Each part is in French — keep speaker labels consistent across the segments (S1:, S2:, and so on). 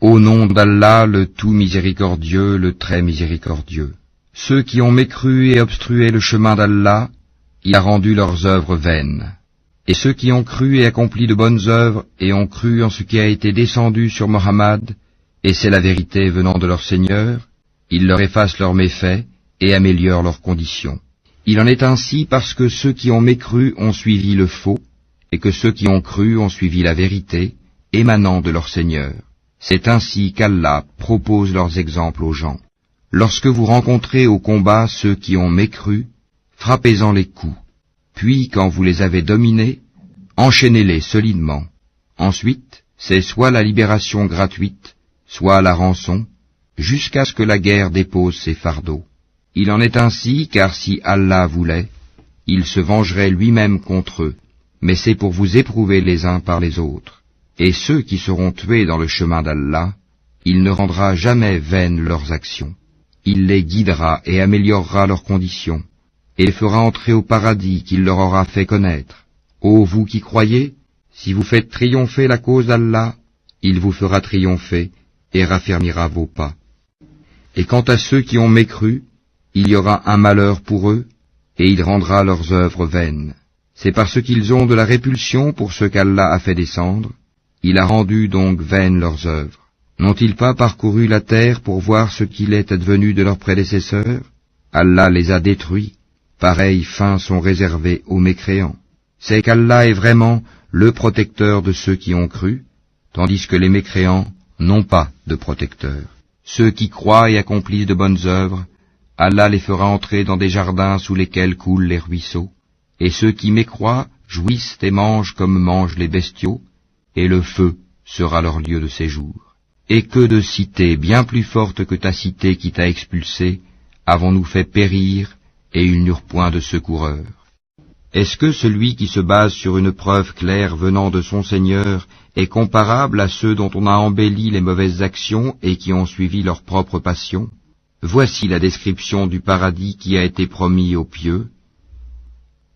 S1: Au nom d'Allah, le tout miséricordieux, le très miséricordieux. Ceux qui ont mécru et obstrué le chemin d'Allah, il a rendu leurs œuvres vaines. Et ceux qui ont cru et accompli de bonnes œuvres et ont cru en ce qui a été descendu sur Mohammed, et c'est la vérité venant de leur Seigneur, il leur efface leurs méfaits et améliore leurs conditions. Il en est ainsi parce que ceux qui ont mécru ont suivi le faux, et que ceux qui ont cru ont suivi la vérité, émanant de leur Seigneur. C'est ainsi qu'Allah propose leurs exemples aux gens. Lorsque vous rencontrez au combat ceux qui ont mécru, frappez-en les coups. Puis, quand vous les avez dominés, enchaînez-les solidement. Ensuite, c'est soit la libération gratuite, soit la rançon, jusqu'à ce que la guerre dépose ses fardeaux. Il en est ainsi, car si Allah voulait, il se vengerait lui-même contre eux, mais c'est pour vous éprouver les uns par les autres. Et ceux qui seront tués dans le chemin d'Allah, il ne rendra jamais vaines leurs actions. Il les guidera et améliorera leurs conditions, et les fera entrer au paradis qu'il leur aura fait connaître. Ô vous qui croyez, si vous faites triompher la cause d'Allah, il vous fera triompher et raffermira vos pas. Et quant à ceux qui ont mécru, il y aura un malheur pour eux, et il rendra leurs œuvres vaines. C'est parce qu'ils ont de la répulsion pour ce qu'Allah a fait descendre, il a rendu donc vaines leurs œuvres. N'ont-ils pas parcouru la terre pour voir ce qu'il est advenu de leurs prédécesseurs? Allah les a détruits, pareilles fins sont réservées aux mécréants. C'est qu'Allah est vraiment le protecteur de ceux qui ont cru, tandis que les mécréants n'ont pas de protecteur. Ceux qui croient et accomplissent de bonnes œuvres, Allah les fera entrer dans des jardins sous lesquels coulent les ruisseaux, et ceux qui mécroient jouissent et mangent comme mangent les bestiaux, et le feu sera leur lieu de séjour. Et que de cités bien plus fortes que ta cité qui t'a expulsé, avons-nous fait périr, et ils n'eurent point de secoureur. Est-ce que celui qui se base sur une preuve claire venant de son Seigneur est comparable à ceux dont on a embelli les mauvaises actions et qui ont suivi leur propre passion? Voici la description du paradis qui a été promis aux pieux.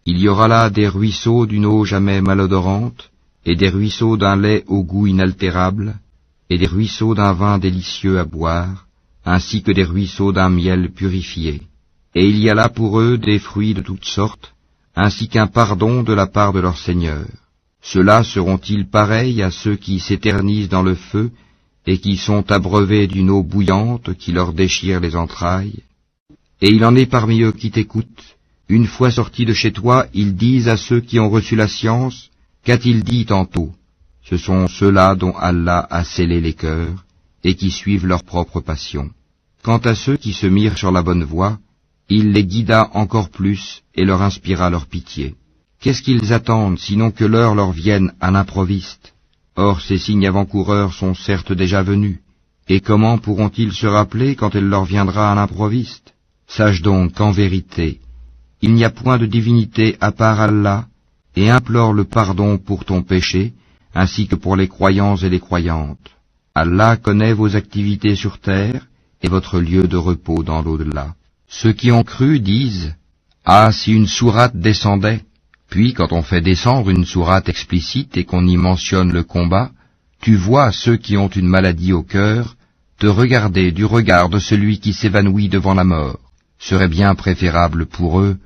S1: Il y aura là des ruisseaux d'une eau jamais malodorante, et des ruisseaux d'un lait au goût inaltérable, et des ruisseaux d'un vin délicieux à boire, ainsi que des ruisseaux d'un miel purifié. Et il y a là pour eux des fruits de toutes sortes, ainsi qu'un pardon de la part de leur Seigneur. Ceux-là seront-ils pareils à ceux qui s'éternisent dans le feu et qui sont abreuvés d'une eau bouillante qui leur déchire les entrailles? Et il en est parmi eux qui t'écoutent. Une fois sortis de chez toi, ils disent à ceux qui ont reçu la science, qu'a-t-il dit tantôt? Ce sont ceux-là dont Allah a scellé les cœurs et qui suivent leur propre passion. Quant à ceux qui se mirent sur la bonne voie, il les guida encore plus et leur inspira leur pitié. Qu'est-ce qu'ils attendent sinon que l'heure leur vienne à l'improviste? Or ces signes avant-coureurs sont certes déjà venus, et comment pourront-ils se rappeler quand elle leur viendra à l'improviste? Sache donc qu'en vérité, il n'y a point de divinité à part Allah, et implore le pardon pour ton péché, ainsi que pour les croyants et les croyantes. Allah connaît vos activités sur terre et votre lieu de repos dans l'au-delà. Ceux qui ont cru disent « Ah, si une sourate descendait !» Puis, quand on fait descendre une sourate explicite et qu'on y mentionne le combat, tu vois ceux qui ont une maladie au cœur te regarder du regard de celui qui s'évanouit devant la mort. Serait bien préférable pour eux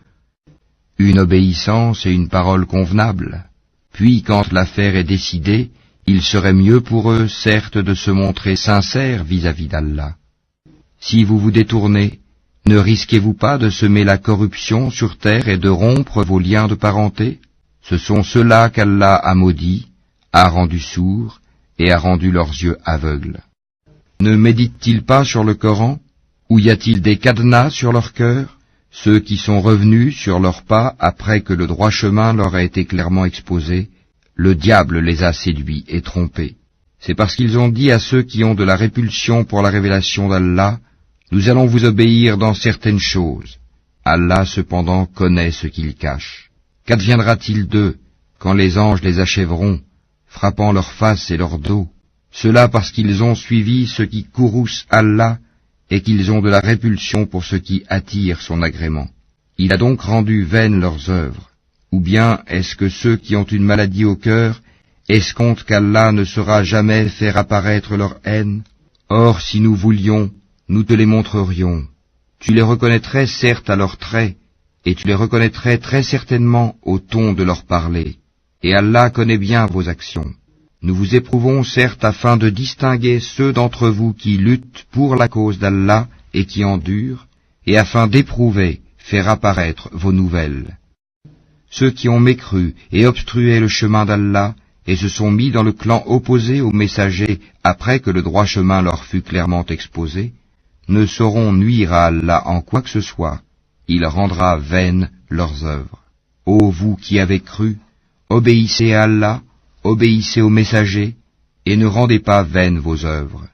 S1: une obéissance et une parole convenable. Puis, quand l'affaire est décidée, il serait mieux pour eux, certes, de se montrer sincères vis-à-vis d'Allah. Si vous vous détournez, ne risquez-vous pas de semer la corruption sur terre et de rompre vos liens de parenté? Ce sont ceux-là qu'Allah a maudits, a rendus sourds et a rendu leurs yeux aveugles. Ne méditent-ils pas sur le Coran? Ou y a-t-il des cadenas sur leur cœur? Ceux qui sont revenus sur leurs pas après que le droit chemin leur a été clairement exposé, le diable les a séduits et trompés. C'est parce qu'ils ont dit à ceux qui ont de la répulsion pour la révélation d'Allah, « Nous allons vous obéir dans certaines choses. » Allah cependant connaît ce qu'ils cachent. Qu'adviendra-t-il d'eux quand les anges les achèveront, frappant leur face et leur dos? Cela parce qu'ils ont suivi ce qui courrouce Allah et qu'ils ont de la répulsion pour ce qui attire son agrément. Il a donc rendu vaines leurs œuvres. Ou bien est-ce que ceux qui ont une maladie au cœur escomptent qu'Allah ne saura jamais faire apparaître leur haine. Or, si nous voulions, nous te les montrerions. Tu les reconnaîtrais certes à leurs traits, et tu les reconnaîtrais très certainement au ton de leur parler. Et Allah connaît bien vos actions. Nous vous éprouvons certes afin de distinguer ceux d'entre vous qui luttent pour la cause d'Allah et qui endurent, et afin d'éprouver, faire apparaître vos nouvelles. Ceux qui ont mécru et obstrué le chemin d'Allah, et se sont mis dans le clan opposé aux messagers après que le droit chemin leur fut clairement exposé, ne sauront nuire à Allah en quoi que ce soit. Il rendra vaines leurs œuvres. Ô vous qui avez cru, obéissez à Allah, obéissez aux messagers, et ne rendez pas vaines vos œuvres.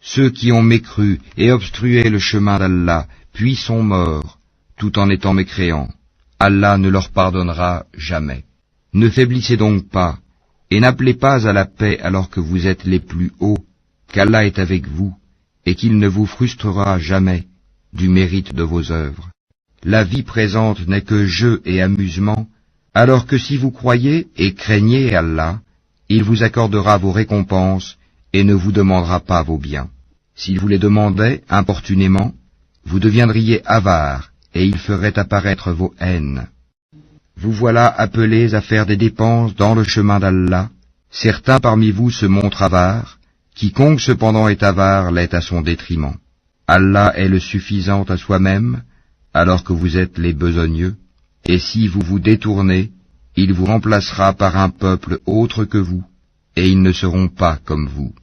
S1: Ceux qui ont mécru et obstrué le chemin d'Allah, puis sont morts, tout en étant mécréants, Allah ne leur pardonnera jamais. Ne faiblissez donc pas, et n'appelez pas à la paix alors que vous êtes les plus hauts, qu'Allah est avec vous, et qu'il ne vous frustrera jamais du mérite de vos œuvres. La vie présente n'est que jeu et amusement, alors que si vous croyez et craignez Allah, il vous accordera vos récompenses et ne vous demandera pas vos biens. S'il vous les demandait importunément, vous deviendriez avares et il ferait apparaître vos haines. Vous voilà appelés à faire des dépenses dans le chemin d'Allah. Certains parmi vous se montrent avares, quiconque cependant est avare l'est à son détriment. Allah est le suffisant à soi-même, alors que vous êtes les besogneux, et si vous vous détournez, il vous remplacera par un peuple autre que vous, et ils ne seront pas comme vous.